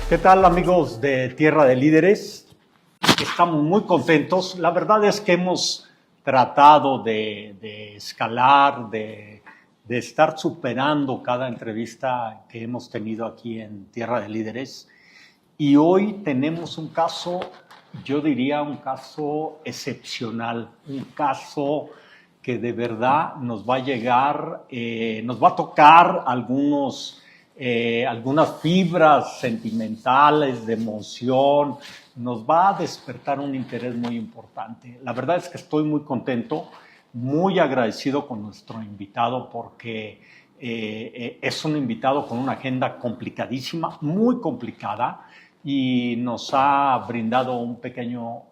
¿Qué tal, amigos de Tierra de Líderes? Estamos muy contentos. La verdad es que hemos tratado de escalar, de estar superando cada entrevista que hemos tenido aquí en Tierra de Líderes. Y hoy tenemos un caso, yo diría un caso excepcional, un caso que de verdad nos va a llegar, nos va a tocar algunas fibras sentimentales, de emoción, nos va a despertar un interés muy importante. La verdad es que estoy muy contento, muy agradecido con nuestro invitado porque es un invitado con una agenda complicadísima, muy complicada, y nos ha brindado un pequeño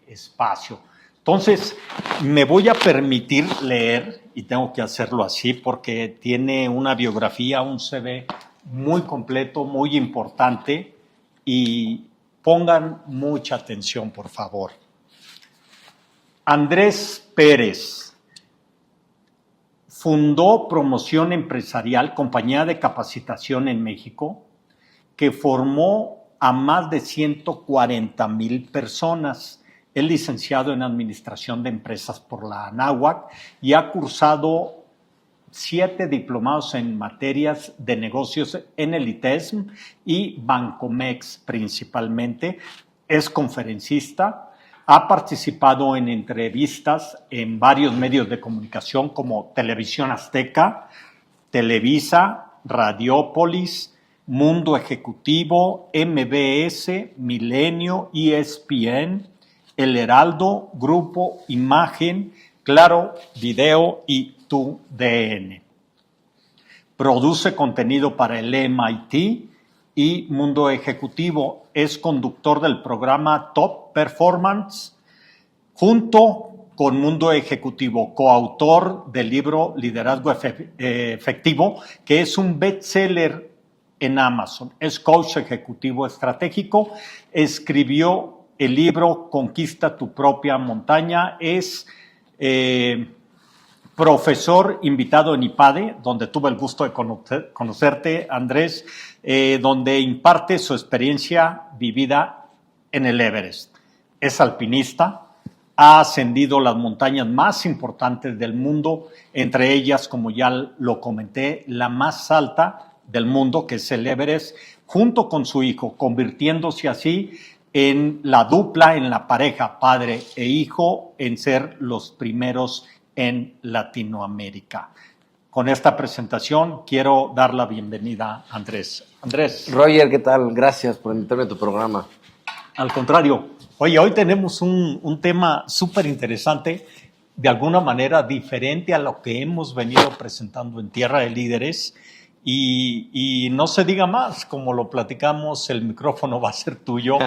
espacio. Entonces, me voy a permitir leer, y tengo que hacerlo así porque tiene una biografía, un CV muy completo, muy importante, y pongan mucha atención, por favor. Andrés Pérez fundó Promoción Empresarial, compañía de capacitación en México, que formó a más de 140,000 personas. Es licenciado en Administración de Empresas por la Anáhuac y ha cursado 7 diplomados en materias de negocios en el ITESM y Bancomex principalmente. Es conferencista, ha participado en entrevistas en varios medios de comunicación como Televisión Azteca, Televisa, Radiópolis, Mundo Ejecutivo, MBS, Milenio, ESPN, El Heraldo, Grupo Imagen, Claro Video y TUDN. Produce contenido para el MIT y Mundo Ejecutivo. Es conductor del programa Top Performance junto con Mundo Ejecutivo, coautor del libro Liderazgo Efectivo, que es un bestseller en Amazon. Es coach ejecutivo estratégico, escribió el libro Conquista tu propia montaña, es profesor invitado en IPADE, donde tuve el gusto de conocerte, Andrés, donde imparte su experiencia vivida en el Everest. Es alpinista, ha ascendido las montañas más importantes del mundo, entre ellas, como ya lo comenté, la más alta del mundo, que es el Everest, junto con su hijo, convirtiéndose así en la dupla, en la pareja padre e hijo, en ser los primeros en Latinoamérica. Con esta presentación quiero dar la bienvenida a Andrés. Andrés. Roger, ¿qué tal? Gracias por invitarme a tu programa. Al contrario. Oye, hoy tenemos un tema súper interesante, de alguna manera diferente a lo que hemos venido presentando en Tierra de Líderes. Y no se diga más, como lo platicamos, el micrófono va a ser tuyo,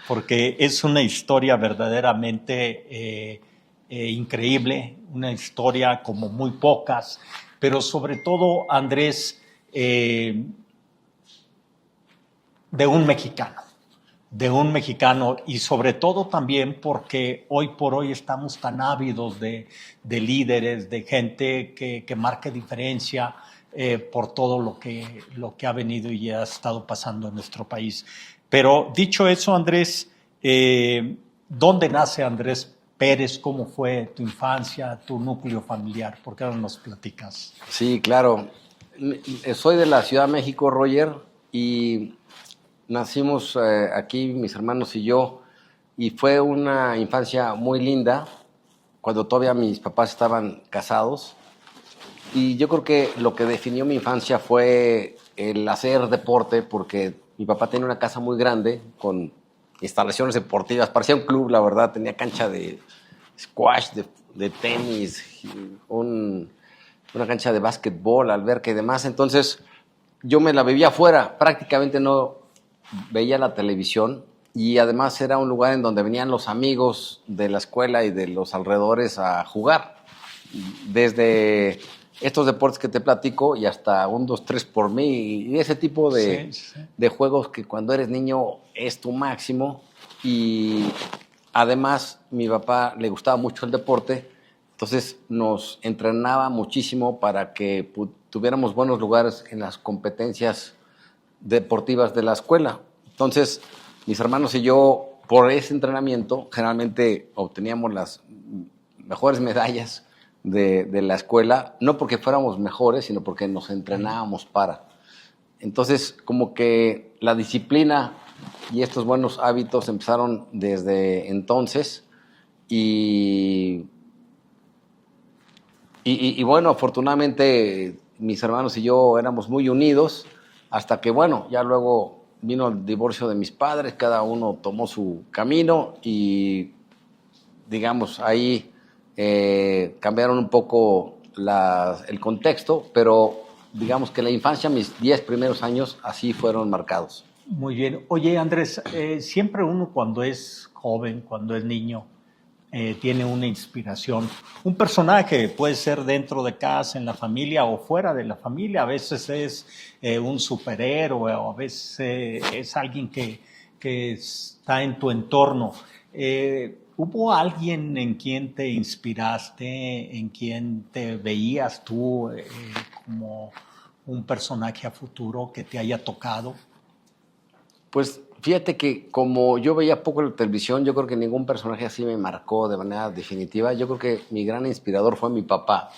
porque es una historia verdaderamente increíble, una historia como muy pocas, pero sobre todo, Andrés, de un mexicano y sobre todo también porque hoy por hoy estamos tan ávidos de líderes, de gente que marque diferencia, por todo lo que ha venido y ha estado pasando en nuestro país. Pero dicho eso, Andrés, ¿dónde nace Andrés Pérez? ¿Cómo fue tu infancia, tu núcleo familiar? ¿Por qué no nos platicas? Sí, claro. Soy de la Ciudad de México, Roger, y nacimos aquí, mis hermanos y yo, y fue una infancia muy linda, cuando todavía mis papás estaban casados. Y yo creo que lo que definió mi infancia fue el hacer deporte, porque mi papá tenía una casa muy grande con instalaciones deportivas, parecía un club, la verdad, tenía cancha de squash, de tenis, una cancha de básquetbol, alberca y demás. Entonces yo me la vivía afuera, prácticamente no veía la televisión, y además era un lugar en donde venían los amigos de la escuela y de los alrededores a jugar, desde estos deportes que te platico y hasta 1, 2, 3 por mí y ese tipo de juegos que cuando eres niño es tu máximo. Y además mi papá le gustaba mucho el deporte, entonces nos entrenaba muchísimo para que tuviéramos buenos lugares en las competencias deportivas de la escuela. Entonces, mis hermanos y yo, por ese entrenamiento, generalmente obteníamos las mejores medallas de la escuela, no porque fuéramos mejores, sino porque nos entrenábamos para. Entonces, como que la disciplina y estos buenos hábitos empezaron desde entonces y bueno, afortunadamente mis hermanos y yo éramos muy unidos hasta que, bueno, ya luego vino el divorcio de mis padres, cada uno tomó su camino y, digamos, ahí cambiaron un poco el contexto, pero digamos que la infancia, mis 10 primeros años, así fueron marcados. Muy bien. Oye, Andrés, siempre uno cuando es joven, cuando es niño, tiene una inspiración. Un personaje puede ser dentro de casa, en la familia o fuera de la familia. A veces es un superhéroe o a veces es alguien que está en tu entorno. ¿Hubo alguien en quien te inspiraste, en quien te veías tú como un personaje a futuro que te haya tocado? Pues fíjate que como yo veía poco la televisión, yo creo que ningún personaje así me marcó de manera definitiva. Yo creo que mi gran inspirador fue mi papá.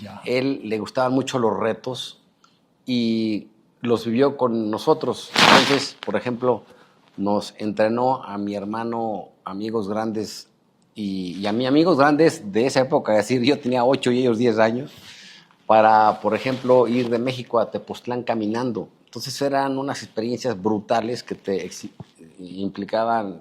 Ya. Él le gustaban mucho los retos y los vivió con nosotros. Entonces, por ejemplo, nos entrenó a mi hermano, amigos grandes y a mí amigos grandes de esa época, es decir, yo tenía 8 y ellos 10 años, para, por ejemplo, ir de México a Tepoztlán caminando. Entonces eran unas experiencias brutales que te implicaban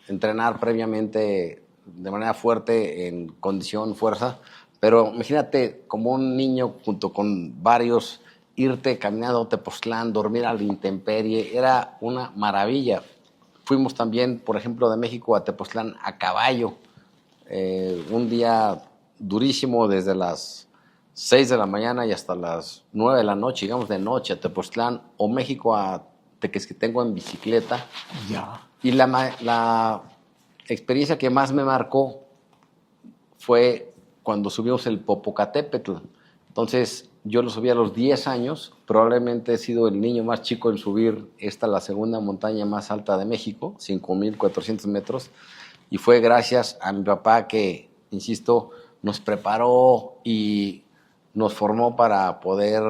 entrenar previamente de manera fuerte en condición, fuerza. Pero imagínate como un niño junto con varios irte caminando a Tepoztlán, dormir a la intemperie, era una maravilla. Fuimos también, por ejemplo, de México a Tepoztlán a caballo. Un día durísimo desde las 6 de la mañana y hasta las 9 de la noche, digamos de noche a Tepoztlán, o México a Tequesquitengo en bicicleta. Ya. Y la experiencia que más me marcó fue cuando subimos el Popocatépetl. Entonces, yo lo subí a los 10 años, probablemente he sido el niño más chico en subir la segunda montaña más alta de México, 5,400 metros, y fue gracias a mi papá que, insisto, nos preparó y nos formó para poder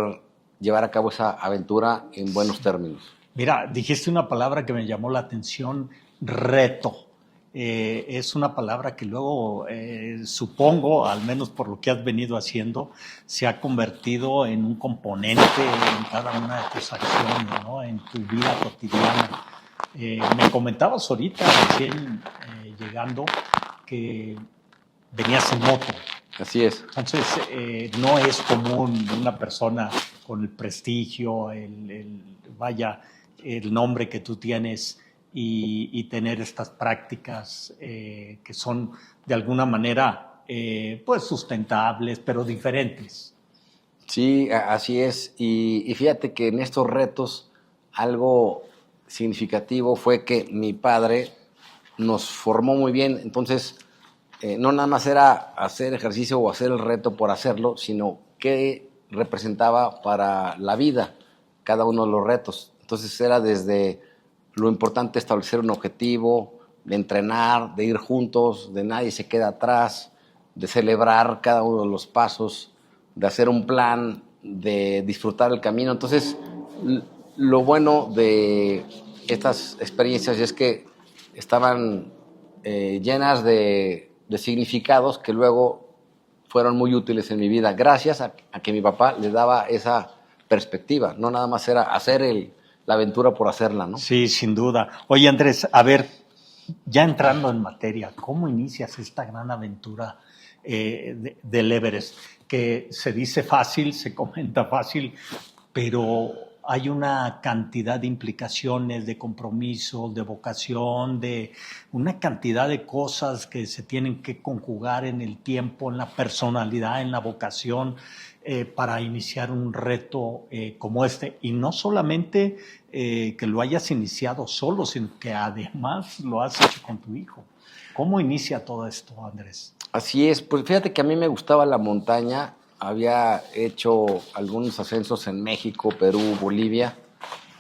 llevar a cabo esa aventura en buenos términos. Mira, dijiste una palabra que me llamó la atención, reto. Es una palabra que luego, supongo, al menos por lo que has venido haciendo, se ha convertido en un componente en cada una de tus acciones, ¿no? En tu vida cotidiana. Me comentabas ahorita, recién llegando, que venías en moto. Así es. Entonces, no es común una persona con el prestigio, el nombre que tú tienes y tener estas prácticas que son de alguna manera pues sustentables, pero diferentes. Sí, así es. Y fíjate que en estos retos algo significativo fue que mi padre nos formó muy bien. Entonces, no nada más era hacer ejercicio o hacer el reto por hacerlo, sino qué representaba para la vida cada uno de los retos. Entonces era desde lo importante establecer un objetivo, de entrenar, de ir juntos, de nadie se queda atrás, de celebrar cada uno de los pasos, de hacer un plan, de disfrutar el camino. Entonces, lo bueno de estas experiencias es que estaban llenas de significados que luego fueron muy útiles en mi vida, gracias a que mi papá le daba esa perspectiva. No nada más era hacer la aventura por hacerla, ¿no? Sí, sin duda. Oye, Andrés, a ver, ya entrando en materia, ¿cómo inicias esta gran aventura del Everest? Que se dice fácil, se comenta fácil, pero hay una cantidad de implicaciones, de compromisos, de vocación, de una cantidad de cosas que se tienen que conjugar en el tiempo, en la personalidad, en la vocación, para iniciar un reto como este. Y no solamente que lo hayas iniciado solo, sino que además lo has hecho con tu hijo. ¿Cómo inicia todo esto, Andrés? Así es, pues fíjate que a mí me gustaba la montaña. Había hecho algunos ascensos en México, Perú, Bolivia,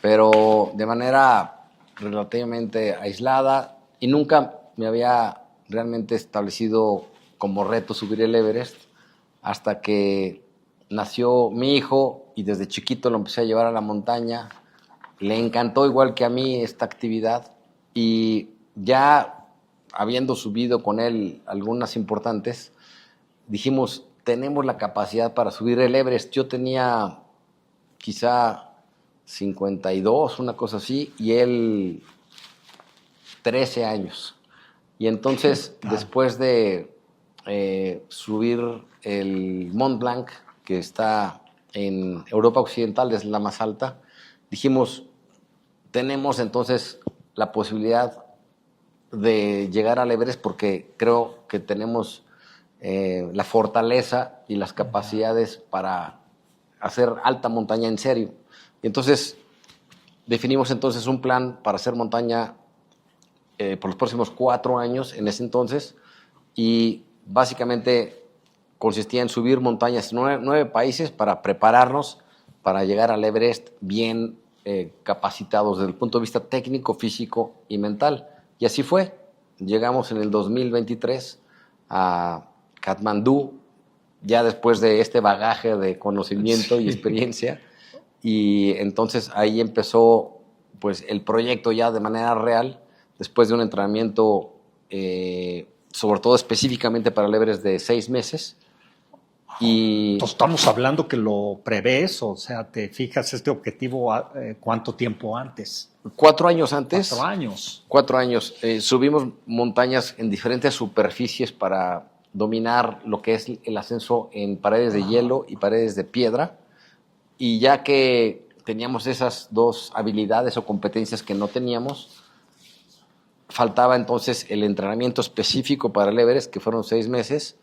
pero de manera relativamente aislada y nunca me había realmente establecido como reto subir el Everest hasta que nació mi hijo y desde chiquito lo empecé a llevar a la montaña. Le encantó igual que a mí esta actividad y ya habiendo subido con él algunas importantes, dijimos, tenemos la capacidad para subir el Everest. Yo tenía quizá 52, una cosa así, y él 13 años. Y entonces, después de subir el Mont Blanc, que está en Europa Occidental, es la más alta, dijimos, tenemos entonces la posibilidad de llegar al Everest porque creo que tenemos la fortaleza y las capacidades para hacer alta montaña en serio. Y entonces definimos entonces un plan para hacer montaña por los próximos 4 años en ese entonces y básicamente consistía en subir montañas en 9 países para prepararnos para llegar al Everest bien capacitados desde el punto de vista técnico, físico y mental. Y así fue. Llegamos en el 2023 a Katmandú, ya después de este bagaje de conocimiento y experiencia, y entonces ahí empezó pues, el proyecto ya de manera real, después de un entrenamiento, sobre todo específicamente para el Everest de 6 meses. Y entonces estamos hablando que lo prevés, o sea, te fijas este objetivo ¿cuánto tiempo antes? 4 años antes. 4 años. 4 años. Subimos montañas en diferentes superficies para dominar lo que es el ascenso en paredes de hielo y paredes de piedra. Y ya que teníamos esas 2 habilidades o competencias que no teníamos, faltaba entonces el entrenamiento específico para el Everest, que fueron 6 meses,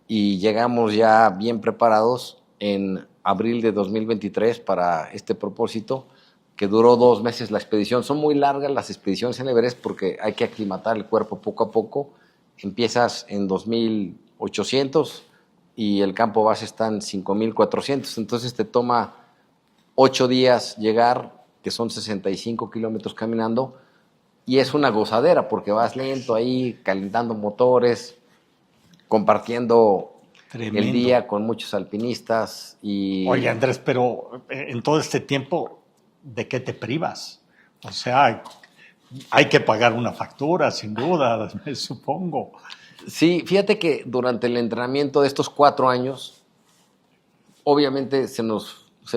y llegamos ya bien preparados en abril de 2023 para este propósito, que duró 2 meses la expedición. Son muy largas las expediciones en Everest porque hay que aclimatar el cuerpo poco a poco. Empiezas en 2.800 y el campo base está en 5.400, entonces te toma 8 días llegar, que son 65 kilómetros caminando, y es una gozadera porque vas lento ahí, calentando motores, compartiendo Tremendo. el día con muchos alpinistas. Y Oye, Andrés, pero en todo este tiempo, ¿de qué te privas? O sea, hay que pagar una factura, sin duda, me supongo. Sí, fíjate que durante el entrenamiento de estos 4 años, obviamente se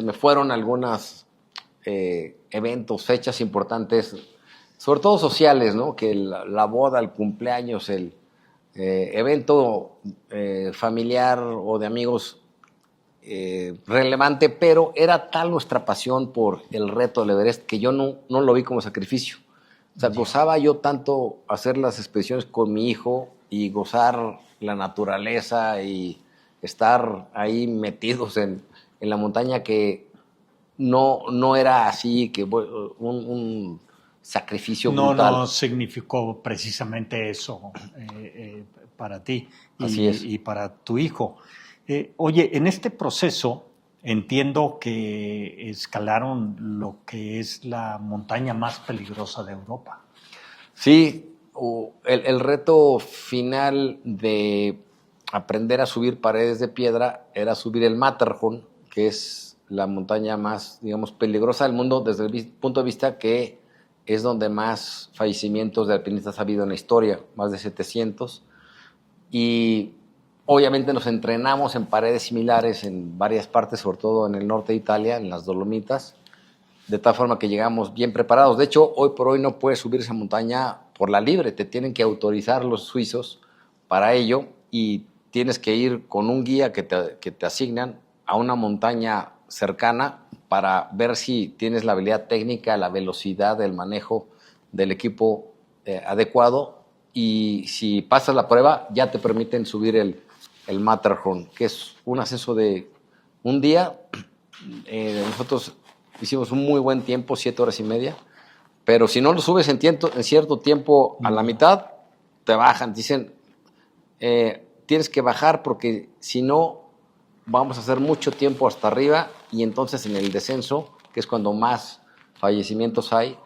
me fueron algunos eventos, fechas importantes, sobre todo sociales, ¿no? Que la boda, el cumpleaños, el evento familiar o de amigos relevante, pero era tal nuestra pasión por el reto del Everest que yo no lo vi como sacrificio. O sea, gozaba yo tanto hacer las expediciones con mi hijo y gozar la naturaleza y estar ahí metidos en la montaña que no era así, que un sacrificio brutal. No significó precisamente eso para ti y para tu hijo. Oye, en este proceso entiendo que escalaron lo que es la montaña más peligrosa de Europa. Sí, el reto final de aprender a subir paredes de piedra era subir el Matterhorn, que es la montaña más, digamos, peligrosa del mundo desde el punto de vista que es donde más fallecimientos de alpinistas ha habido en la historia, más de 700. Y obviamente nos entrenamos en paredes similares en varias partes, sobre todo en el norte de Italia, en las Dolomitas, de tal forma que llegamos bien preparados. De hecho, hoy por hoy no puedes subir esa montaña por la libre, te tienen que autorizar los suizos para ello y tienes que ir con un guía que te asignan a una montaña cercana para ver si tienes la habilidad técnica, la velocidad, el manejo del equipo adecuado, y si pasas la prueba ya te permiten subir el Matterhorn, que es un ascenso de un día. Nosotros hicimos un muy buen tiempo, 7 horas y media, pero si no lo subes en cierto tiempo a la mitad, te bajan, dicen, tienes que bajar porque si no vamos a hacer mucho tiempo hasta arriba, y entonces en el descenso, que es cuando más fallecimientos hay,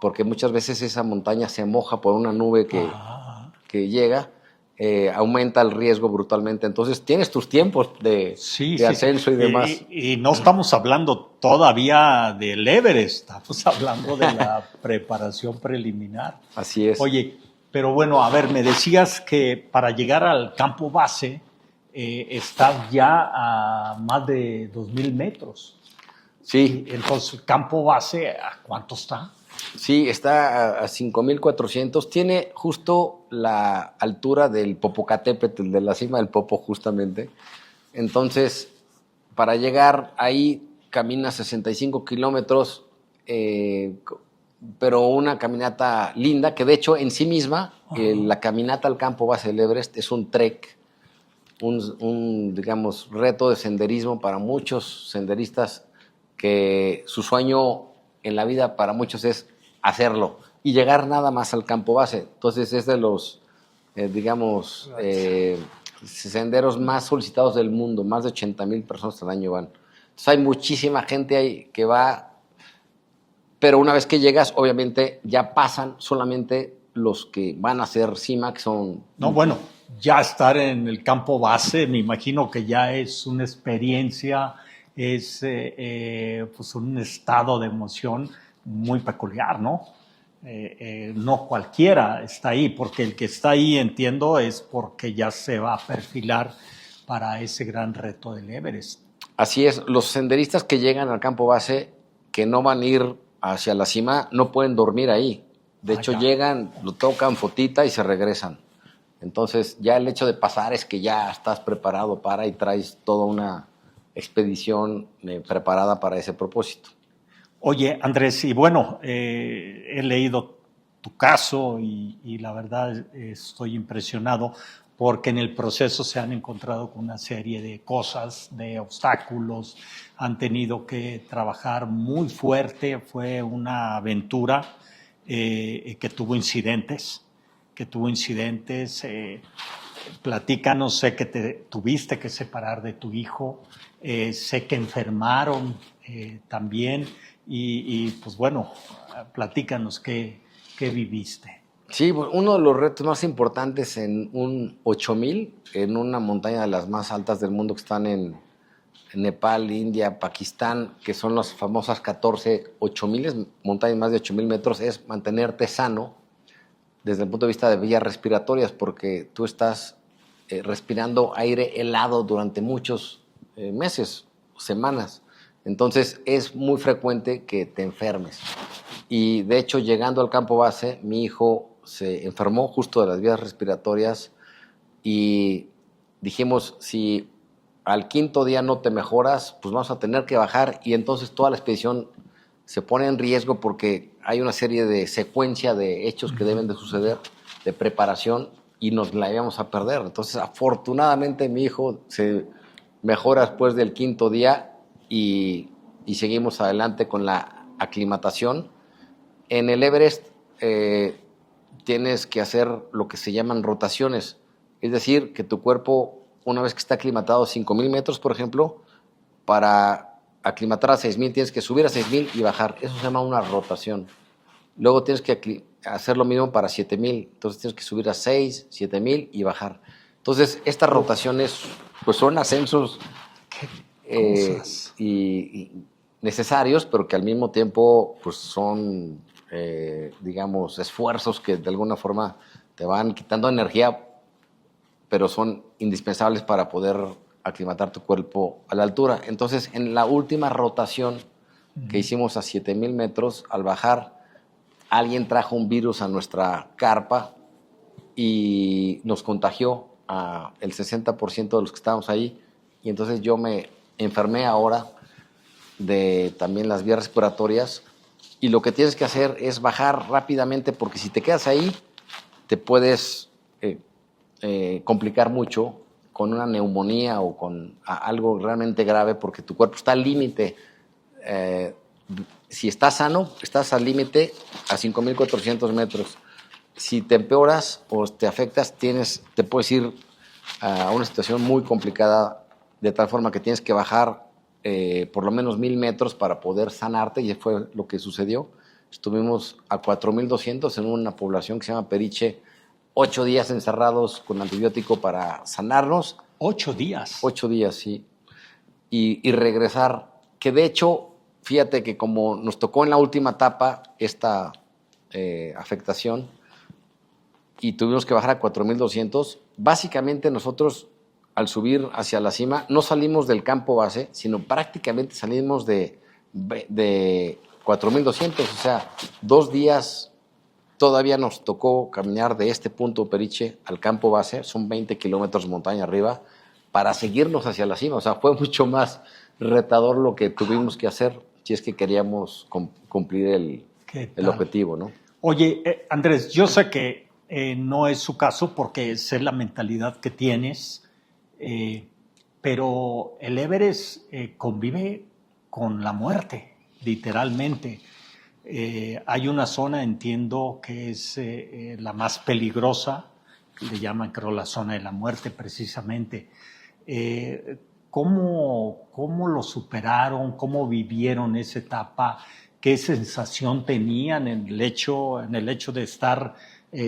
porque muchas veces esa montaña se moja por una nube que llega, aumenta el riesgo brutalmente. Entonces tienes tus tiempos de ascenso y demás. Y no estamos hablando todavía del Everest, estamos hablando de la preparación preliminar. Así es. Oye, pero bueno, a ver, me decías que para llegar al campo base estás ya a más de 2,000 metros. Sí. Entonces, ¿el campo base a cuánto está? Sí, está a 5,400. Tiene justo la altura del Popocatépetl, de la cima del Popo, justamente. Entonces, para llegar ahí, caminas 65 kilómetros, pero una caminata linda, que de hecho en sí misma, la caminata al campo base del Everest es un trek, digamos, reto de senderismo para muchos senderistas, que su sueño en la vida para muchos es hacerlo y llegar nada más al campo base. Entonces es de los, digamos, senderos más solicitados del mundo. Más de 80,000 personas al año van. Entonces hay muchísima gente ahí que va, pero una vez que llegas, obviamente ya pasan solamente los que van a hacer cima, que son... No, bueno, ya estar en el campo base, me imagino que ya es una experiencia, es pues un estado de emoción muy peculiar, ¿no? No cualquiera está ahí, porque el que está ahí, entiendo, es porque ya se va a perfilar para ese gran reto del Everest. Así es, los senderistas que llegan al campo base, que no van a ir hacia la cima, no pueden dormir ahí. De hecho, llegan, lo tocan, fotita y se regresan. Entonces, ya el hecho de pasar es que ya estás preparado para y traes toda una expedición preparada para ese propósito. Oye, Andrés, y bueno, he leído tu caso y la verdad estoy impresionado porque en el proceso se han encontrado con una serie de cosas, de obstáculos, han tenido que trabajar muy fuerte, fue una aventura que tuvo incidentes, platícanos, sé que te tuviste que separar de tu hijo, sé que enfermaron también y pues bueno, platícanos qué viviste. Sí, uno de los retos más importantes en un 8,000, en una montaña de las más altas del mundo que están en Nepal, India, Pakistán, que son las famosas 14 8,000, montañas más de 8,000 metros, es mantenerte sano desde el punto de vista de vías respiratorias, porque tú estás respirando aire helado durante muchos meses, semanas. Entonces es muy frecuente que te enfermes. Y de hecho, llegando al campo base, mi hijo se enfermó justo de las vías respiratorias y dijimos, si al quinto día no te mejoras, pues vamos a tener que bajar, y entonces toda la expedición se pone en riesgo porque hay una serie de secuencia de hechos que deben de suceder, de preparación, y nos la íbamos a perder. Entonces, afortunadamente, mi hijo se mejora después del quinto día y seguimos adelante con la aclimatación. En el Everest tienes que hacer lo que se llaman rotaciones, es decir, que tu cuerpo, una vez que está aclimatado a 5,000 metros, por ejemplo, para aclimatar a 6,000 tienes que subir a 6,000 y bajar. Eso se llama una rotación. Luego tienes que hacer lo mismo para 7,000, entonces tienes que subir a 6, 7,000 y bajar. Entonces, estas rotaciones pues son ascensos y necesarios, pero que al mismo tiempo pues son, digamos, esfuerzos que de alguna forma te van quitando energía, pero son indispensables para poder aclimatar tu cuerpo a la altura. Entonces, en la última rotación que hicimos a 7,000 metros, al bajar, alguien trajo un virus a nuestra carpa y nos contagió a el 60% de los que estábamos ahí, y entonces yo me enfermé ahora de también las vías respiratorias, y lo que tienes que hacer es bajar rápidamente, porque si te quedas ahí te puedes complicar mucho con una neumonía o con algo realmente grave, porque tu cuerpo está al límite. Si estás sano, estás al límite a 5,400 metros. Si te empeoras o te afectas, te puedes ir a una situación muy complicada, de tal forma que tienes que bajar por lo menos 1,000 metros para poder sanarte, y fue lo que sucedió. estuvimos a 4,200 en una población que se llama Periche, 8 días encerrados con antibiótico para sanarnos. 8 días. 8 días, sí. Y regresar, que de hecho, fíjate que como nos tocó en la última etapa esta afectación y tuvimos que bajar a 4,200, básicamente nosotros al subir hacia la cima no salimos del campo base, sino prácticamente salimos de 4,200, o sea, 2 días todavía nos tocó caminar de este punto Periche al campo base, son 20 kilómetros montaña arriba, para seguirnos hacia la cima. O sea, fue mucho más retador lo que tuvimos que hacer si es que queríamos cumplir el objetivo, ¿no? Oye, Andrés, yo sé que no es su caso porque sé la mentalidad que tienes, pero el Everest convive con la muerte, literalmente. Hay una zona, entiendo, que es la más peligrosa, le llaman, creo, la zona de la muerte, precisamente. ¿Cómo lo superaron? ¿Cómo vivieron esa etapa? ¿Qué sensación tenían en el hecho de estar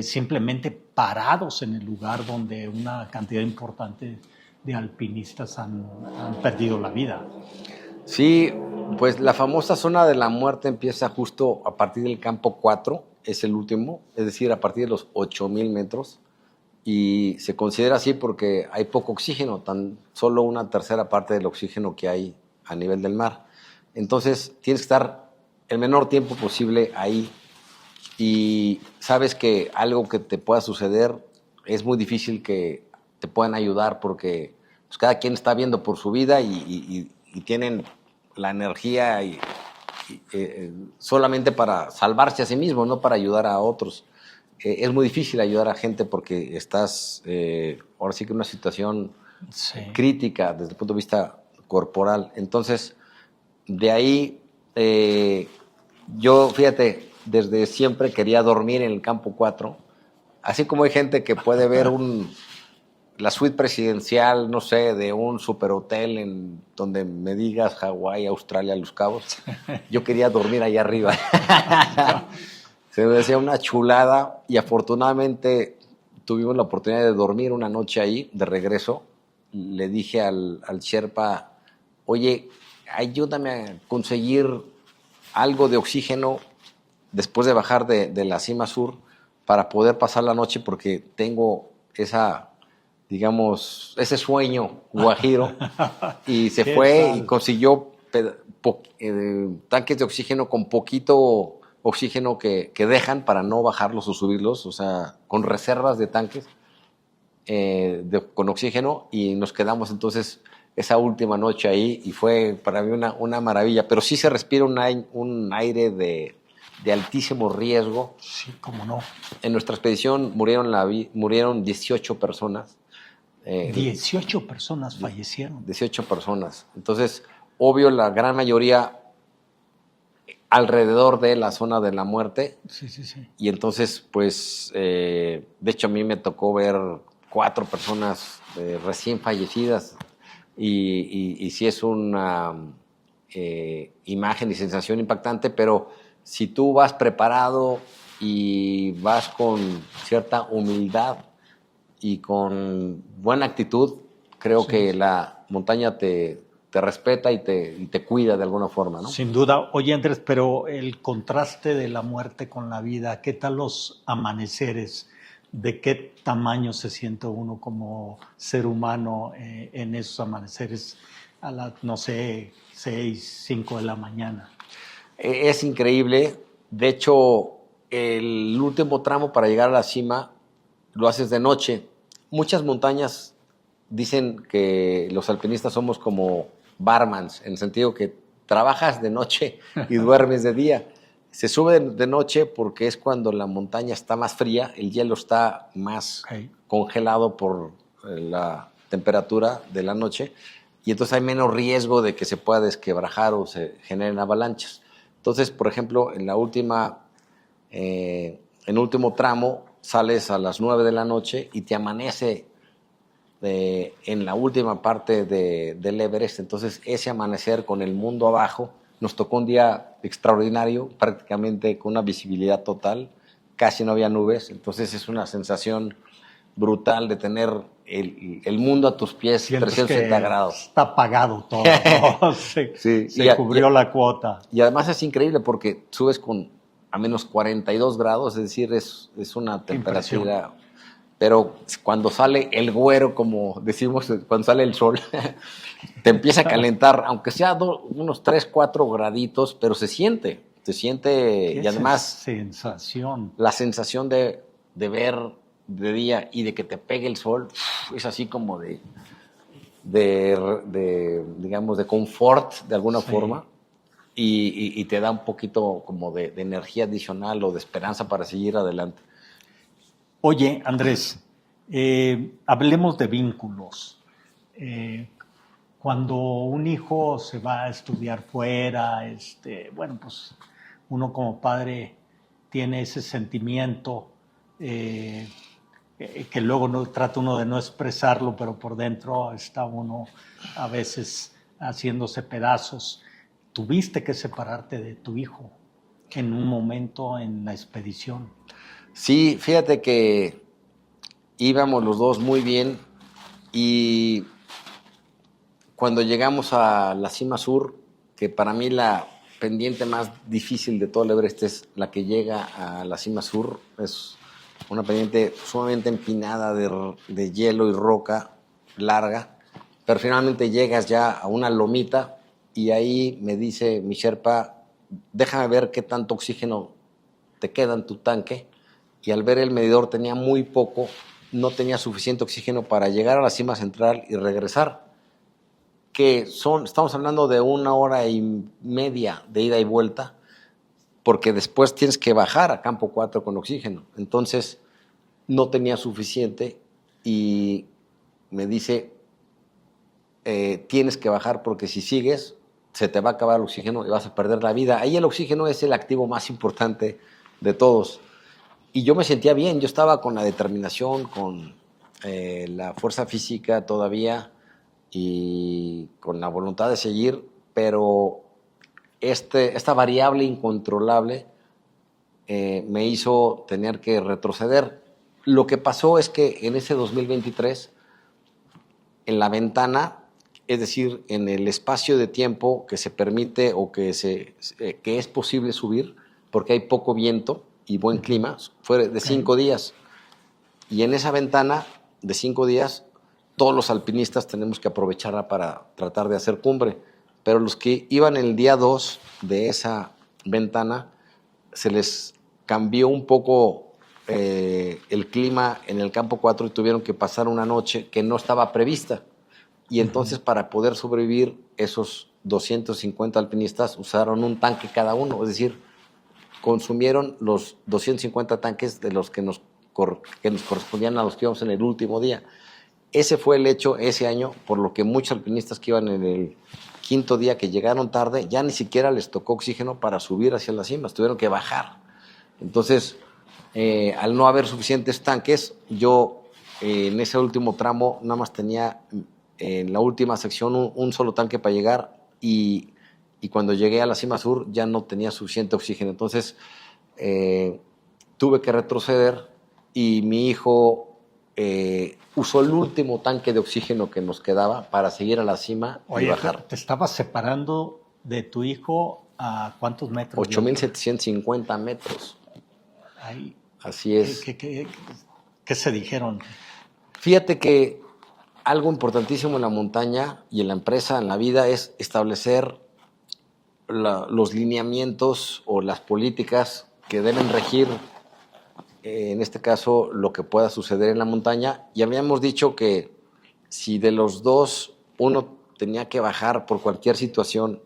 simplemente parados en el lugar donde una cantidad importante de alpinistas han perdido la vida? Sí, pues la famosa zona de la muerte empieza justo a partir del campo 4, es el último, es decir, a partir de los 8,000 metros. Y se considera así porque hay poco oxígeno, tan solo una tercera parte del oxígeno que hay a nivel del mar. Entonces tienes que estar el menor tiempo posible ahí y sabes que algo que te pueda suceder es muy difícil que te puedan ayudar porque pues, cada quien está viendo por su vida y tienen la energía solamente para salvarse a sí mismo, no para ayudar a otros. Es muy difícil ayudar a gente porque estás ahora sí que en una situación crítica desde el punto de vista corporal. Entonces, de ahí, yo, fíjate, desde siempre quería dormir en el campo 4. Así como hay gente que puede ver la suite presidencial, no sé, de un superhotel en donde me digas Hawái, Australia, Los Cabos, yo quería dormir ahí arriba. Se me decía una chulada y afortunadamente tuvimos la oportunidad de dormir una noche ahí, de regreso. Le dije al Sherpa, oye, ayúdame a conseguir algo de oxígeno después de bajar de la cima sur para poder pasar la noche porque tengo ese sueño guajiro. Y se fue y consiguió tanques de oxígeno con poquito oxígeno que dejan para no bajarlos o subirlos, o sea, con reservas de tanques con oxígeno y nos quedamos entonces esa última noche ahí y fue para mí una maravilla, pero sí se respira un aire de altísimo riesgo. Sí, cómo no. En nuestra expedición murieron 18 personas. 18 personas fallecieron. 18 personas. Entonces, obvio, la gran mayoría alrededor de la zona de la muerte. Sí. Y entonces, pues, de hecho a mí me tocó ver 4 personas recién fallecidas y sí es una imagen y sensación impactante, pero si tú vas preparado y vas con cierta humildad y con buena actitud, creo que la montaña te respeta y te cuida de alguna forma, ¿no? Sin duda. Oye, Andrés, pero el contraste de la muerte con la vida, ¿qué tal los amaneceres? ¿De qué tamaño se siente uno como ser humano en esos amaneceres a las, no sé, 6, 5 de la mañana? Es increíble. De hecho, el último tramo para llegar a la cima lo haces de noche. Muchas montañas dicen que los alpinistas somos como barmans, en el sentido que trabajas de noche y duermes de día. Se sube de noche porque es cuando la montaña está más fría, el hielo está más congelado por la temperatura de la noche y entonces hay menos riesgo de que se pueda desquebrajar o se generen avalanchas. Entonces, por ejemplo, en el último tramo sales a las 9 de la noche y te amanece en la última parte del Everest. Entonces, ese amanecer con el mundo abajo Nos tocó un día extraordinario, prácticamente con una visibilidad total, casi no había nubes, entonces es una sensación brutal de tener el mundo a tus pies, Sientes 360 que grados. está apagado todo, ¿no? Sí, se cubrió la cuota. Y además es increíble porque subes con a menos 42 grados, es decir, es una temperatura. Pero cuando sale el güero, como decimos, cuando sale el sol, te empieza a calentar, aunque sea unos 3, 4 graditos, pero se siente. Y además sensación. La sensación de ver de día y de que te pegue el sol es así como digamos, de confort de alguna forma y te da un poquito como de energía adicional o de esperanza para seguir adelante. Oye, Andrés, hablemos de vínculos. Cuando un hijo se va a estudiar fuera, bueno, pues uno como padre tiene ese sentimiento que luego trata uno de no expresarlo, pero por dentro está uno a veces haciéndose pedazos. ¿Tuviste que separarte de tu hijo en un momento en la expedición? Sí, fíjate que íbamos los dos muy bien y cuando llegamos a la cima sur, que para mí la pendiente más difícil de todo el Everest es la que llega a la cima sur, es una pendiente sumamente empinada de hielo y roca larga, pero finalmente llegas ya a una lomita y ahí me dice mi Sherpa, déjame ver qué tanto oxígeno te queda en tu tanque, y al ver el medidor tenía muy poco, no tenía suficiente oxígeno para llegar a la cima central y regresar, estamos hablando de 1 hora y media de ida y vuelta, porque después tienes que bajar a campo 4 con oxígeno. Entonces no tenía suficiente y me dice, tienes que bajar porque si sigues se te va a acabar el oxígeno y vas a perder la vida. Ahí el oxígeno es el activo más importante de todos. Y yo me sentía bien, yo estaba con la determinación, con la fuerza física todavía y con la voluntad de seguir, pero esta variable incontrolable me hizo tener que retroceder. Lo que pasó es que en ese 2023, en la ventana, es decir, en el espacio de tiempo que se permite o que es posible subir, porque hay poco viento y buen clima, fue de 5 días. Y en esa ventana de 5 días, todos los alpinistas tenemos que aprovecharla para tratar de hacer cumbre. Pero los que iban el día 2 de esa ventana, se les cambió un poco el clima en el campo 4 y tuvieron que pasar una noche que no estaba prevista. Y entonces para poder sobrevivir, esos 250 alpinistas usaron un tanque cada uno, es decir, consumieron los 250 tanques de los que nos correspondían a los que íbamos en el último día. Ese fue el hecho ese año, por lo que muchos alpinistas que iban en el quinto día, que llegaron tarde, ya ni siquiera les tocó oxígeno para subir hacia la cima, tuvieron que bajar. Entonces, al no haber suficientes tanques, yo en ese último tramo nada más tenía en la última sección un solo tanque para llegar y cuando llegué a la cima sur ya no tenía suficiente oxígeno. Entonces, tuve que retroceder y mi hijo usó el último tanque de oxígeno que nos quedaba para seguir a la cima y bajar. ¿Te estabas separando de tu hijo a cuántos metros? 8,750 metros. Ay, así es. ¿Qué se dijeron? Fíjate que algo importantísimo en la montaña y en la empresa, en la vida, es establecer los lineamientos o las políticas que deben regir, en este caso, lo que pueda suceder en la montaña. Y habíamos dicho que si de los dos uno tenía que bajar por cualquier situación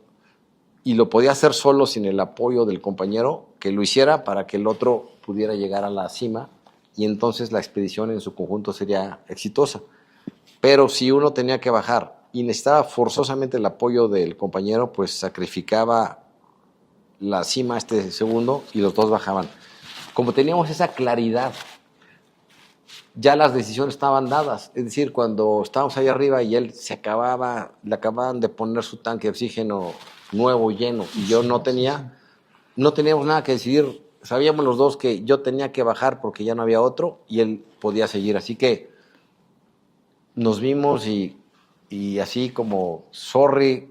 y lo podía hacer solo sin el apoyo del compañero, que lo hiciera para que el otro pudiera llegar a la cima y entonces la expedición en su conjunto sería exitosa. Pero si uno tenía que bajar y necesitaba forzosamente el apoyo del compañero, pues sacrificaba la cima segundo y los dos bajaban. Como teníamos esa claridad, ya las decisiones estaban dadas. Es decir, cuando estábamos ahí arriba y él le acababan de poner su tanque de oxígeno nuevo, lleno, y yo no teníamos nada que decidir. Sabíamos los dos que yo tenía que bajar porque ya no había otro y él podía seguir. Así que nos vimos y así como, sorry,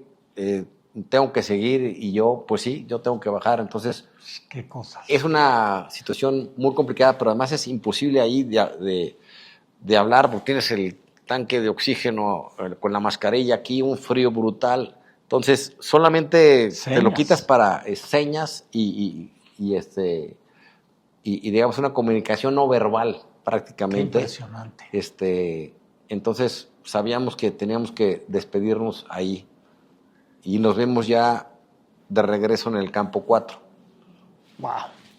tengo que seguir, y yo, pues sí, yo tengo que bajar. Entonces, qué cosas. es una situación muy complicada, pero además es imposible ahí de hablar porque tienes el tanque de oxígeno con la mascarilla aquí, un frío brutal. Entonces, solamente Señas. te lo quitas para señas y digamos una comunicación no verbal prácticamente. Qué impresionante. Entonces sabíamos que teníamos que despedirnos ahí y nos vemos ya de regreso en el campo 4. Wow,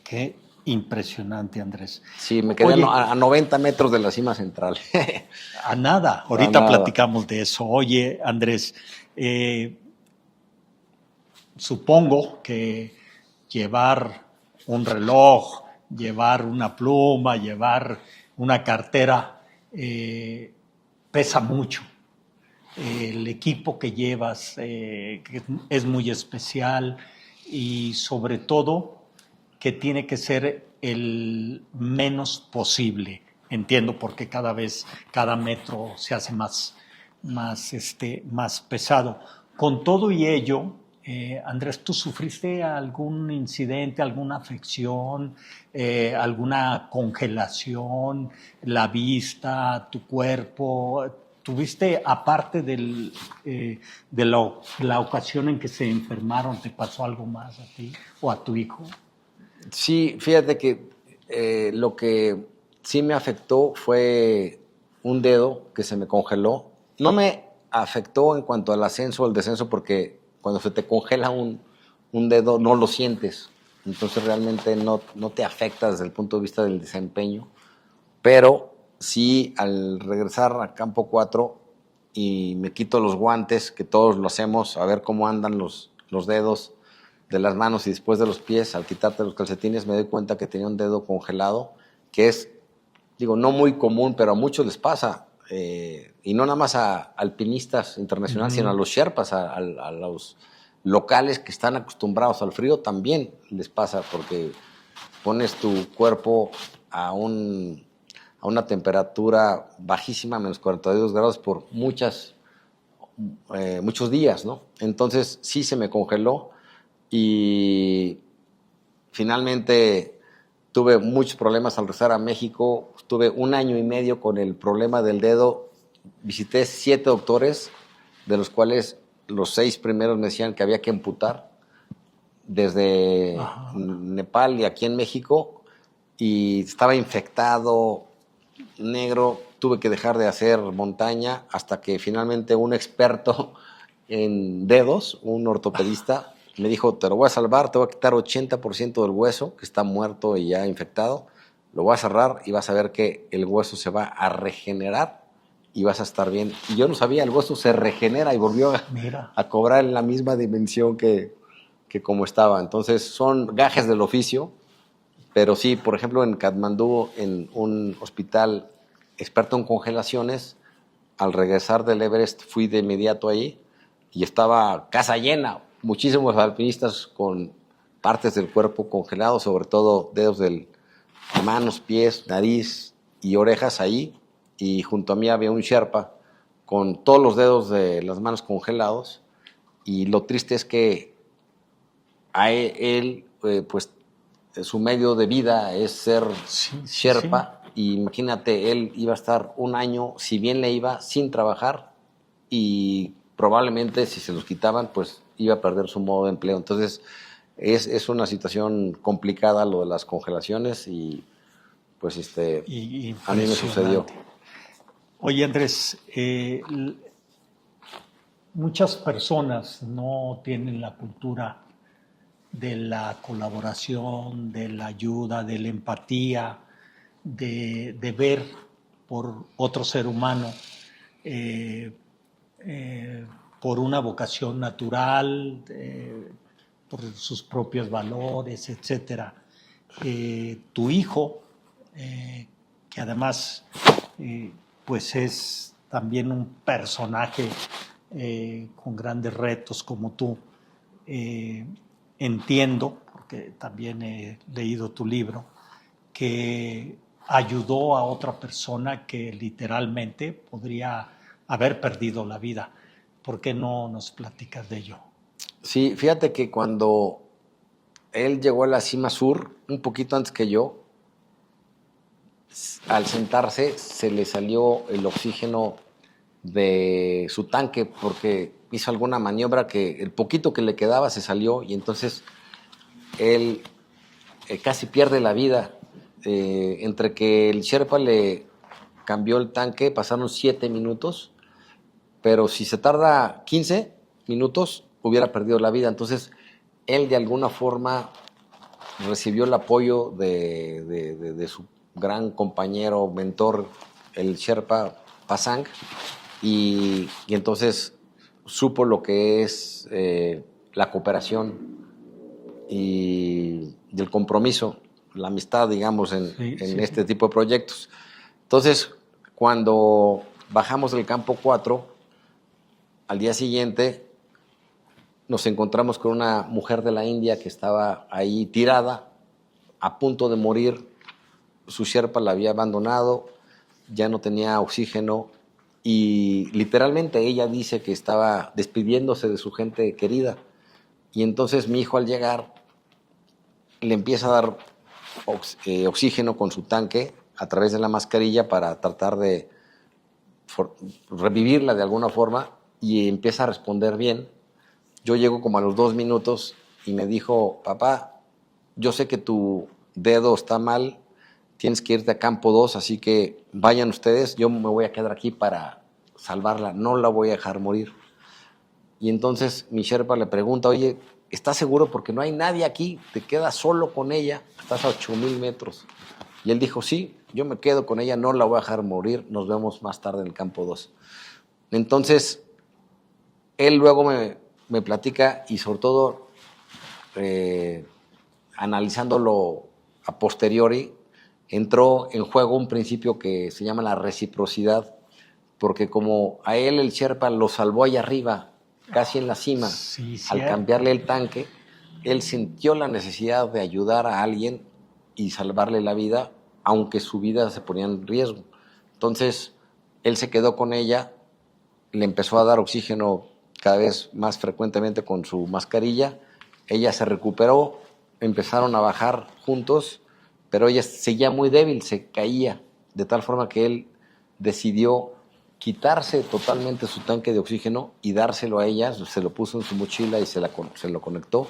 qué impresionante, Andrés. Sí, me quedé Oye, a 90 metros de la cima central. a nada, ahorita nada. platicamos de eso. Oye, Andrés, supongo que llevar un reloj, llevar una pluma, llevar una cartera, pesa mucho. El equipo que llevas que es muy especial y sobre todo que tiene que ser el menos posible. Entiendo porque cada metro se hace más pesado. Con todo y ello, Andrés, ¿tú sufriste algún incidente, alguna afección, alguna congelación, la vista, tu cuerpo? ¿Tuviste, aparte de la ocasión en que se enfermaron, te pasó algo más a ti o a tu hijo? Sí, fíjate que lo que sí me afectó fue un dedo que se me congeló. No me afectó en cuanto al ascenso o el descenso, porque cuando se te congela un dedo no lo sientes. Entonces realmente no te afecta desde el punto de vista del desempeño. Pero sí, al regresar a campo 4 y me quito los guantes, que todos lo hacemos, a ver cómo andan los dedos de las manos y después de los pies, al quitarte los calcetines me doy cuenta que tenía un dedo congelado, que es, no muy común, pero a muchos les pasa, y no nada más a alpinistas internacionales, sino a los sherpas, a los locales que están acostumbrados al frío, también les pasa, porque pones tu cuerpo a una temperatura bajísima, menos 42 grados, por muchos días, ¿no? Entonces sí se me congeló. Y finalmente tuve muchos problemas al regresar a México. Tuve 1 año y medio con el problema del dedo. Visité 7 doctores, de los cuales los 6 primeros me decían que había que amputar desde Nepal y aquí en México. Y estaba infectado, negro. Tuve que dejar de hacer montaña hasta que finalmente un experto en dedos, un ortopedista, me dijo, te lo voy a salvar, te voy a quitar 80% del hueso, que está muerto y ya infectado, lo voy a cerrar y vas a ver que el hueso se va a regenerar y vas a estar bien. Y yo no sabía, el hueso se regenera y volvió a cobrar en la misma dimensión que como estaba. Entonces son gajes del oficio, pero sí, por ejemplo, en Katmandú, en un hospital experto en congelaciones, al regresar del Everest fui de inmediato ahí y estaba casa llena, muchísimos alpinistas con partes del cuerpo congelados, sobre todo dedos de manos, pies, nariz y orejas ahí, y junto a mí había un sherpa con todos los dedos de las manos congelados, y lo triste es que a él, pues su medio de vida es ser sherpa, y imagínate, él iba a estar 1 año, si bien le iba, sin trabajar, y probablemente si se los quitaban, pues iba a perder su modo de empleo. Entonces es una situación complicada lo de las congelaciones, y pues a mí me sucedió. Oye, Andrés, muchas personas no tienen la cultura de la colaboración, de la ayuda, de la empatía, de ver por otro ser humano, por una vocación natural, por sus propios valores, etc. Tu hijo, que además pues es también un personaje con grandes retos como tú, entiendo, porque también he leído tu libro, que ayudó a otra persona que literalmente podría haber perdido la vida. ¿Por qué no nos platicas de ello? Sí, fíjate que cuando él llegó a la cima sur, un poquito antes que yo, al sentarse se le salió el oxígeno de su tanque porque hizo alguna maniobra que el poquito que le quedaba se salió y entonces él casi pierde la vida. Entre que el Sherpa le cambió el tanque pasaron 7 minutos, pero si se tarda 15 minutos hubiera perdido la vida. Entonces él de alguna forma recibió el apoyo de su gran compañero, mentor, el Sherpa Pasang, y entonces supo lo que es la cooperación y el compromiso, la amistad, digamos, en este tipo de proyectos. Entonces, cuando bajamos del campo 4, al día siguiente nos encontramos con una mujer de la India que estaba ahí tirada, a punto de morir. Su Sherpa la había abandonado, ya no tenía oxígeno y literalmente ella dice que estaba despidiéndose de su gente querida. Y entonces mi hijo al llegar le empieza a dar oxígeno con su tanque a través de la mascarilla para tratar de revivirla de alguna forma y empieza a responder bien. Yo llego como a los 2 minutos y me dijo, papá, yo sé que tu dedo está mal, tienes que irte a campo 2, así que vayan ustedes, yo me voy a quedar aquí para salvarla, no la voy a dejar morir. Y entonces mi Sherpa le pregunta, oye, ¿estás seguro? Porque no hay nadie aquí, te quedas solo con ella, estás a 8,000 metros. Y él dijo, sí, yo me quedo con ella, no la voy a dejar morir, nos vemos más tarde en el campo 2. Entonces, él luego me platica y sobre todo analizándolo a posteriori, entró en juego un principio que se llama la reciprocidad, porque como a él el Sherpa lo salvó allá arriba, casi en la cima, al cambiarle el tanque, él sintió la necesidad de ayudar a alguien y salvarle la vida, aunque su vida se ponía en riesgo. Entonces, él se quedó con ella, le empezó a dar oxígeno cada vez más frecuentemente con su mascarilla, ella se recuperó, empezaron a bajar juntos, pero ella seguía muy débil, se caía, de tal forma que él decidió quitarse totalmente su tanque de oxígeno y dárselo a ella, se lo puso en su mochila y se lo conectó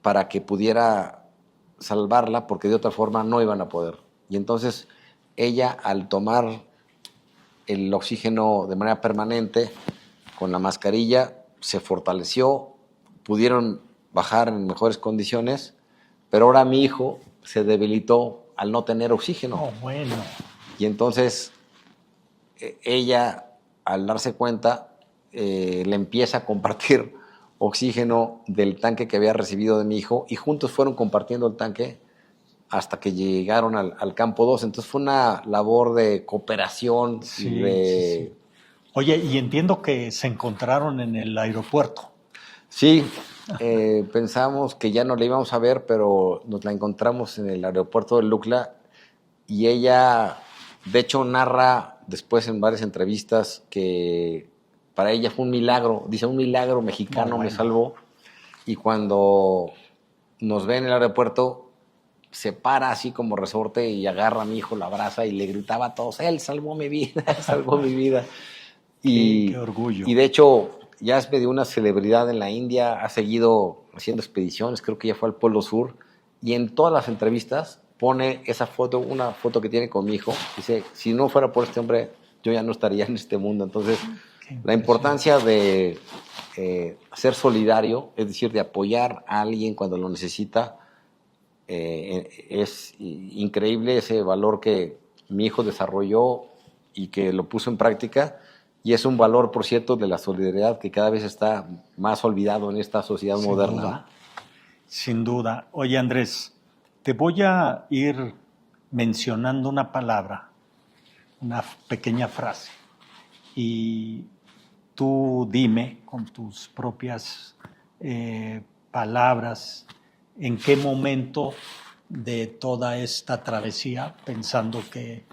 para que pudiera salvarla, porque de otra forma no iban a poder. Y entonces ella, al tomar el oxígeno de manera permanente, con la mascarilla, se fortaleció, pudieron bajar en mejores condiciones, pero ahora mi hijo se debilitó al no tener oxígeno. Oh, bueno. Y entonces ella, al darse cuenta, le empieza a compartir oxígeno del tanque que había recibido de mi hijo y juntos fueron compartiendo el tanque hasta que llegaron al campo 2. Entonces fue una labor de cooperación. Sí. Oye, y entiendo que se encontraron en el aeropuerto. Sí, pensamos que ya no la íbamos a ver, pero nos la encontramos en el aeropuerto de Lukla y ella, de hecho, narra después en varias entrevistas que para ella fue un milagro. Dice, un milagro mexicano me salvó. Y cuando nos ve en el aeropuerto, se para así como resorte y agarra a mi hijo, lo abraza y le gritaba a todos, él salvó mi vida, él salvó mi vida. Qué orgullo. Y de hecho, ya es medio una celebridad en la India, ha seguido haciendo expediciones, creo que ya fue al Polo Sur, y en todas las entrevistas pone esa foto, una foto que tiene con mi hijo, dice, si no fuera por este hombre, yo ya no estaría en este mundo. Entonces, la importancia de ser solidario, es decir, de apoyar a alguien cuando lo necesita, es increíble ese valor que mi hijo desarrolló y que lo puso en práctica. Y es un valor, por cierto, de la solidaridad que cada vez está más olvidado en esta sociedad moderna. Duda. Sin duda. Oye, Andrés, te voy a ir mencionando una palabra, una pequeña frase, y tú dime con tus propias palabras, en qué momento de toda esta travesía, pensando que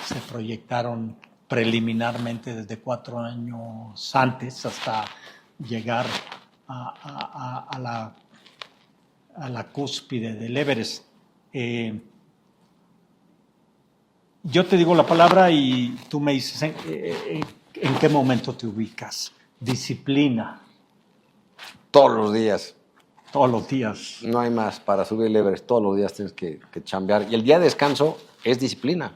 se proyectaron preliminarmente desde 4 años antes hasta llegar a la cúspide del Everest. Yo te digo la palabra y tú me dices en qué momento te ubicas. Disciplina. Todos los días. Todos los días. No hay más para subir el Everest. Todos los días tienes que chambear. Y el día de descanso es disciplina.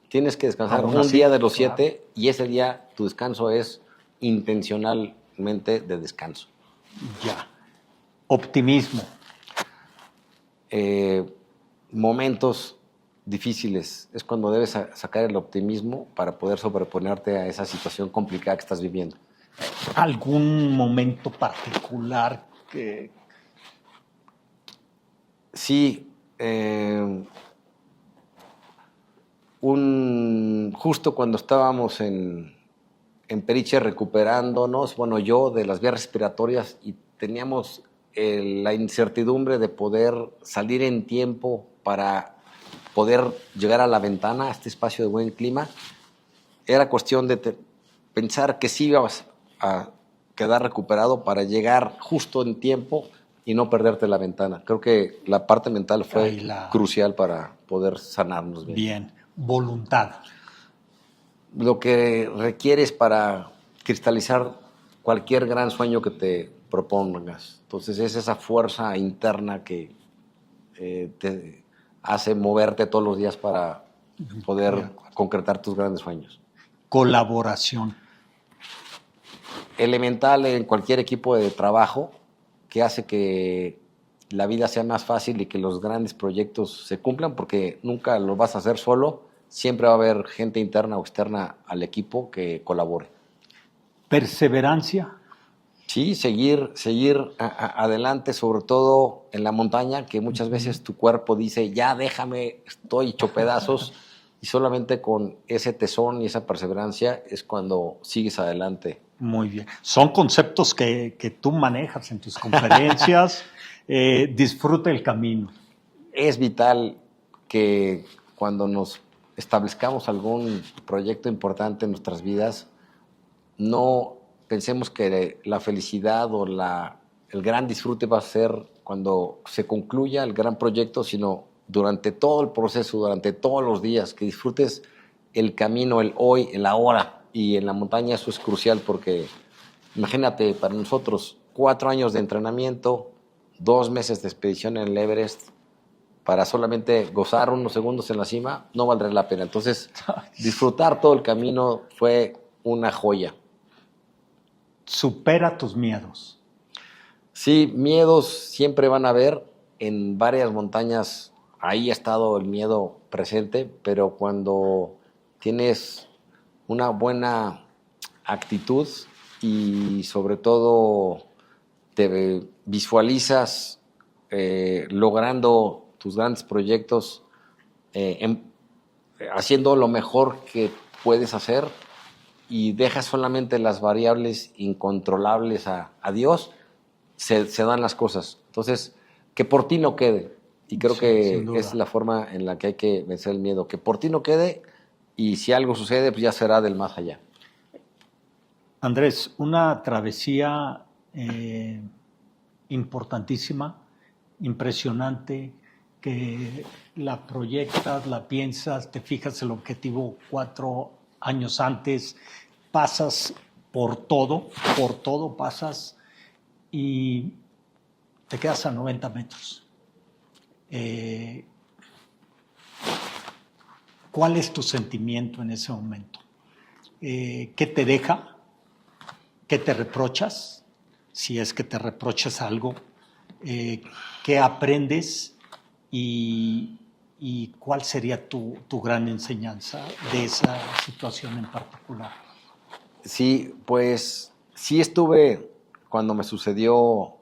Tienes que descansar un día de los 7 y ese día tu descanso es intencionalmente de descanso. Ya. Optimismo. Momentos difíciles es cuando debes sacar el optimismo para poder sobreponerte a esa situación complicada que estás viviendo. ¿Algún momento particular que...? Sí, justo cuando estábamos en Periche recuperándonos, bueno, yo de las vías respiratorias y teníamos la incertidumbre de poder salir en tiempo para poder llegar a la ventana, a este espacio de buen clima, era cuestión de pensar que sí ibas a quedar recuperado para llegar justo en tiempo y no perderte la ventana. Creo que la parte mental fue crucial para poder sanarnos bien. Bien, voluntad. Lo que requieres para cristalizar cualquier gran sueño que te propongas. Entonces es esa fuerza interna que te hace moverte todos los días para poder concretar tus grandes sueños. Colaboración. Elemental en cualquier equipo de trabajo que hace que la vida sea más fácil y que los grandes proyectos se cumplan, porque nunca lo vas a hacer solo, siempre va a haber gente interna o externa al equipo que colabore. Perseverancia. Sí, seguir adelante, sobre todo en la montaña, que muchas veces tu cuerpo dice, ya déjame, estoy hecho pedazos, y solamente con ese tesón y esa perseverancia es cuando sigues adelante. Muy bien. Son conceptos que tú manejas en tus conferencias. Disfruta el camino. Es vital que cuando nos establezcamos algún proyecto importante en nuestras vidas, no pensemos que la felicidad o el gran disfrute va a ser cuando se concluya el gran proyecto, sino durante todo el proceso, durante todos los días, que disfrutes el camino, el hoy, el ahora. Y en la montaña eso es crucial porque, imagínate, para nosotros, 4 años de entrenamiento, 2 meses de expedición en el Everest, para solamente gozar unos segundos en la cima, no valdrá la pena. Entonces, disfrutar todo el camino fue una joya. Supera tus miedos. Sí, miedos siempre van a haber. En varias montañas ahí ha estado el miedo presente, pero cuando tienes una buena actitud y sobre todo te visualizas logrando tus grandes proyectos, haciendo lo mejor que puedes hacer y dejas solamente las variables incontrolables a Dios, se dan las cosas. Entonces, que por ti no quede. Y creo que es la forma en la que hay que vencer el miedo. Que por ti no quede y si algo sucede, pues ya será del más allá. Andrés, una travesía importantísima, impresionante, que la proyectas, la piensas, te fijas el objetivo 4 años antes, pasas por todo pasas y te quedas a 90 metros. ¿Cuál es tu sentimiento en ese momento? ¿Qué te deja? ¿Qué te reprochas? Si es que te reprochas algo. ¿Qué aprendes? ¿Y cuál sería tu gran enseñanza de esa situación en particular? Sí, pues sí estuve, cuando me sucedió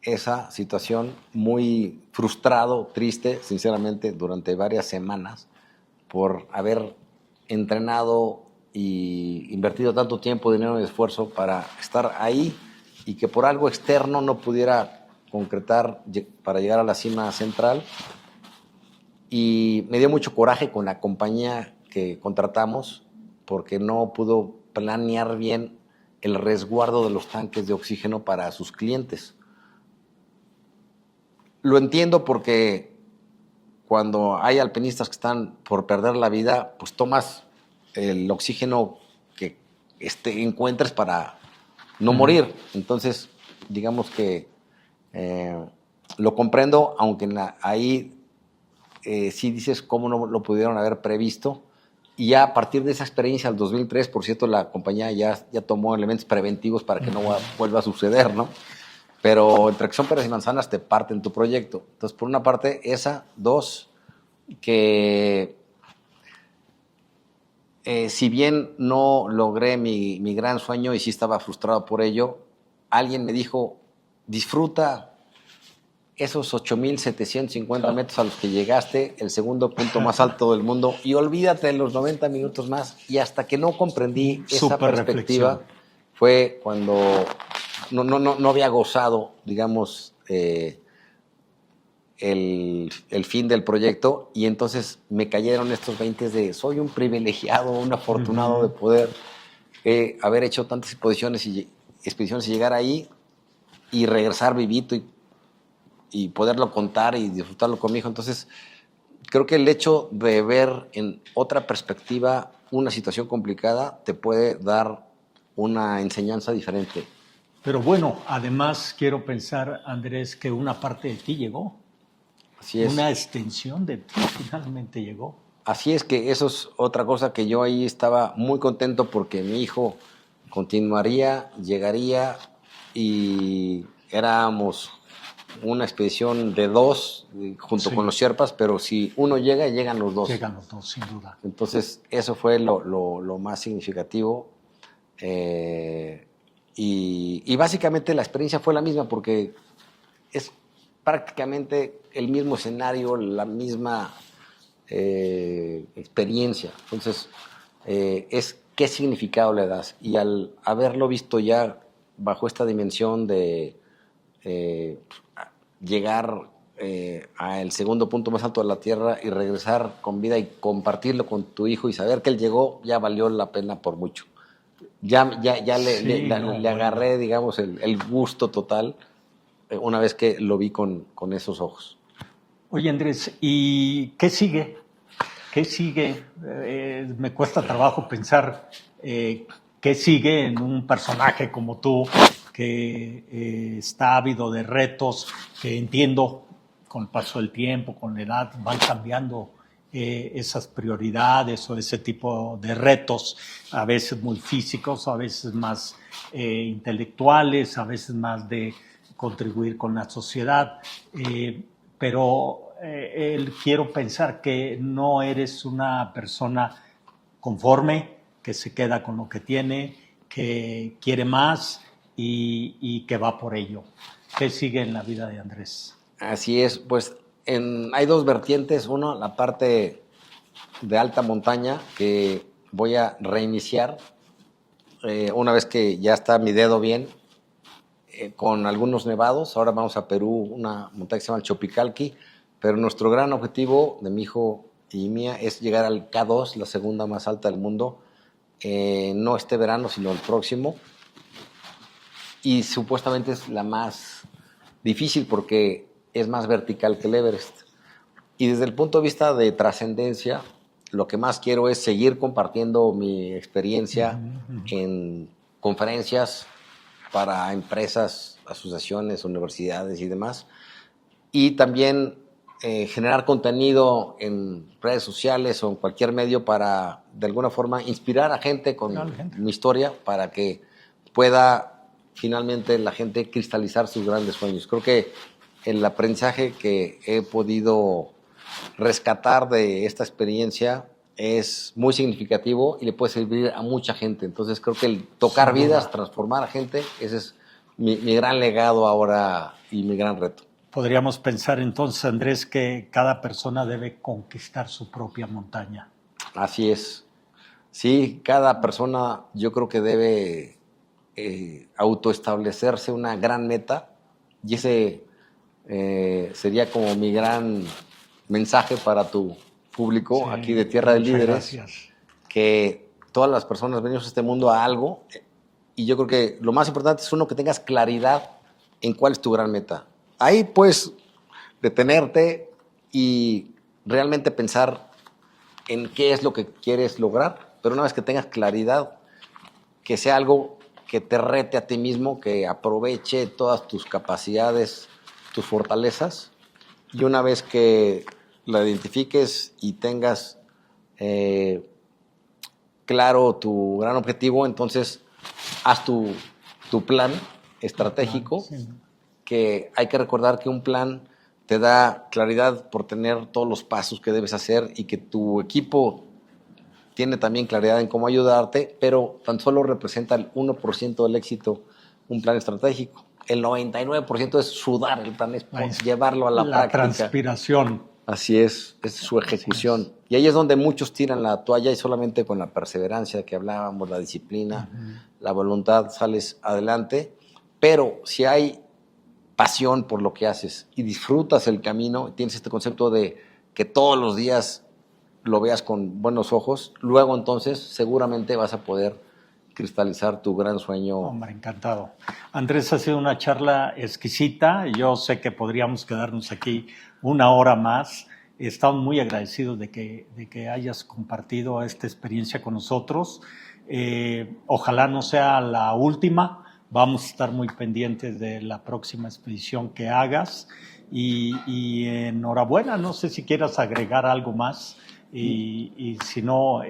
esa situación, muy frustrado, triste, sinceramente, durante varias semanas por haber entrenado y invertido tanto tiempo, dinero y esfuerzo para estar ahí y que por algo externo no pudiera concretar para llegar a la cima central. Y me dio mucho coraje con la compañía que contratamos porque no pudo planear bien el resguardo de los tanques de oxígeno para sus clientes. Lo entiendo porque cuando hay alpinistas que están por perder la vida, pues tomas el oxígeno que encuentres para no morir. Entonces, digamos que lo comprendo, aunque ahí sí dices cómo no lo pudieron haber previsto. Y ya a partir de esa experiencia, el 2003, por cierto, la compañía ya tomó elementos preventivos para que no vuelva a suceder, ¿no? Pero entre que son peras y manzanas te parten tu proyecto. Entonces, por una parte, esa. Dos, que si bien no logré mi gran sueño y sí estaba frustrado por ello, alguien me dijo, disfruta esos 8,750 metros a los que llegaste, el segundo punto más alto del mundo, y olvídate de los 90 minutos más. Y hasta que no comprendí esa perspectiva, fue cuando no había gozado, digamos, el fin del proyecto, y entonces me cayeron estos 20 de soy un privilegiado, un afortunado de poder haber hecho tantas expediciones y llegar ahí y regresar vivito y poderlo contar y disfrutarlo con mi hijo. Entonces, creo que el hecho de ver en otra perspectiva una situación complicada te puede dar una enseñanza diferente. Pero bueno, además quiero pensar, Andrés, que una parte de ti llegó. Así es. Una extensión de ti finalmente llegó. Así es, que eso es otra cosa que yo ahí estaba muy contento porque mi hijo continuaría, llegaría, y éramos una expedición de dos junto con los Sherpas, pero si uno llega, llegan los dos. Llegan los dos, sin duda. Entonces, eso fue lo más significativo. Y básicamente la experiencia fue la misma porque es prácticamente el mismo escenario, la misma experiencia. Entonces, es qué significado le das. Y al haberlo visto ya bajo esta dimensión de llegar al segundo punto más alto de la Tierra y regresar con vida y compartirlo con tu hijo y saber que él llegó, ya valió la pena por mucho. Ya le agarré, digamos, el gusto total una vez que lo vi con esos ojos. Oye, Andrés, ¿y qué sigue? ¿Qué sigue? Me cuesta trabajo pensar qué sigue en un personaje como tú, que está ávido de retos, que entiendo con el paso del tiempo, con la edad, van cambiando esas prioridades o ese tipo de retos, a veces muy físicos, a veces más intelectuales, a veces más de contribuir con la sociedad, pero quiero pensar que no eres una persona conforme, que se queda con lo que tiene, que quiere más y que va por ello. ¿Qué sigue en la vida de Andrés? Así es, pues hay dos vertientes. Uno, la parte de alta montaña que voy a reiniciar una vez que ya está mi dedo bien, con algunos nevados. Ahora vamos a Perú, una montaña que se llama el Chopicalqui, pero nuestro gran objetivo de mi hijo y mía es llegar al K2, la segunda más alta del mundo, no este verano, sino el próximo. Y supuestamente es la más difícil porque es más vertical que el Everest. Y desde el punto de vista de trascendencia, lo que más quiero es seguir compartiendo mi experiencia en conferencias para empresas, asociaciones, universidades y demás. Y también generar contenido en redes sociales o en cualquier medio para, de alguna forma, inspirar a gente con mi historia para que pueda finalmente la gente cristalizar sus grandes sueños. Creo que el aprendizaje que he podido rescatar de esta experiencia es muy significativo y le puede servir a mucha gente. Entonces creo que el tocar vidas, transformar a gente, ese es mi gran legado ahora y mi gran reto. Podríamos pensar entonces, Andrés, que cada persona debe conquistar su propia montaña. Así es. Sí, cada persona yo creo que debe autoestablecerse una gran meta, y ese sería como mi gran mensaje para tu público aquí de Tierra de Líderes. Gracias. Que todas las personas venimos a este mundo a algo, y yo creo que lo más importante es uno que tengas claridad en cuál es tu gran meta. Ahí puedes detenerte y realmente pensar en qué es lo que quieres lograr, pero una vez que tengas claridad, que sea algo que te rete a ti mismo, que aproveche todas tus capacidades, tus fortalezas, y una vez que la identifiques y tengas claro tu gran objetivo, entonces haz tu plan estratégico, Sí. que hay que recordar que un plan te da claridad por tener todos los pasos que debes hacer, y que tu equipo tiene también claridad en cómo ayudarte, pero tan solo representa el 1% del éxito un plan estratégico. El 99% es sudar el plan, es llevarlo a la práctica. La transpiración. Así es su ejecución. Y ahí es donde muchos tiran la toalla, y solamente con la perseverancia que hablábamos, la disciplina, la voluntad, sales adelante. Pero si hay pasión por lo que haces y disfrutas el camino, tienes este concepto de que todos los días lo veas con buenos ojos, luego entonces seguramente vas a poder cristalizar tu gran sueño. Hombre, encantado. Andrés, ha sido una charla exquisita. Yo sé que podríamos quedarnos aquí una hora más. Estamos muy agradecidos de que hayas compartido esta experiencia con nosotros. Ojalá no sea la última. Vamos a estar muy pendientes de la próxima expedición que hagas. Y enhorabuena. No sé si quieras agregar algo más. Y si no,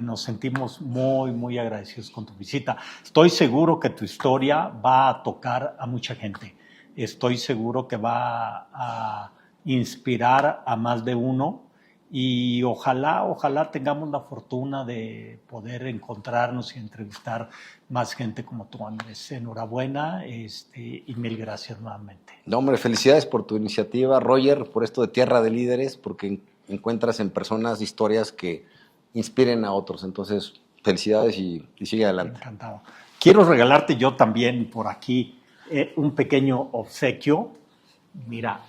nos sentimos muy, muy agradecidos con tu visita. Estoy seguro que tu historia va a tocar a mucha gente. Estoy seguro que va a inspirar a más de uno, y ojalá tengamos la fortuna de poder encontrarnos y entrevistar más gente como tú, Andrés. Enhorabuena y mil gracias nuevamente. No, hombre, felicidades por tu iniciativa, Roger, por esto de Tierra de Líderes, porque encuentras en personas historias que inspiren a otros. Entonces, felicidades y sigue adelante. Encantado. Quiero regalarte yo también por aquí un pequeño obsequio. Mira,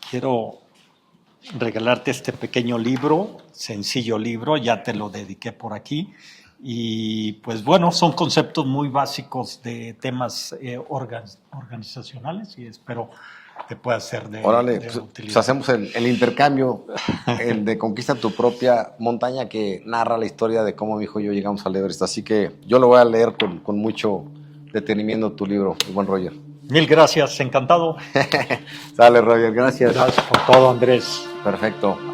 quiero regalarte este pequeño libro, sencillo libro, ya te lo dediqué por aquí. Y pues bueno, son conceptos muy básicos de temas organizacionales, y espero que pueda ser de utilidad. Pues hacemos el intercambio, el de Conquista tu propia montaña, que narra la historia de cómo mi hijo y yo llegamos al Everest. Así que yo lo voy a leer con mucho detenimiento, tu libro, el buen Roger. Mil gracias, encantado. Sale, Roger, gracias. Gracias por todo, Andrés. Perfecto.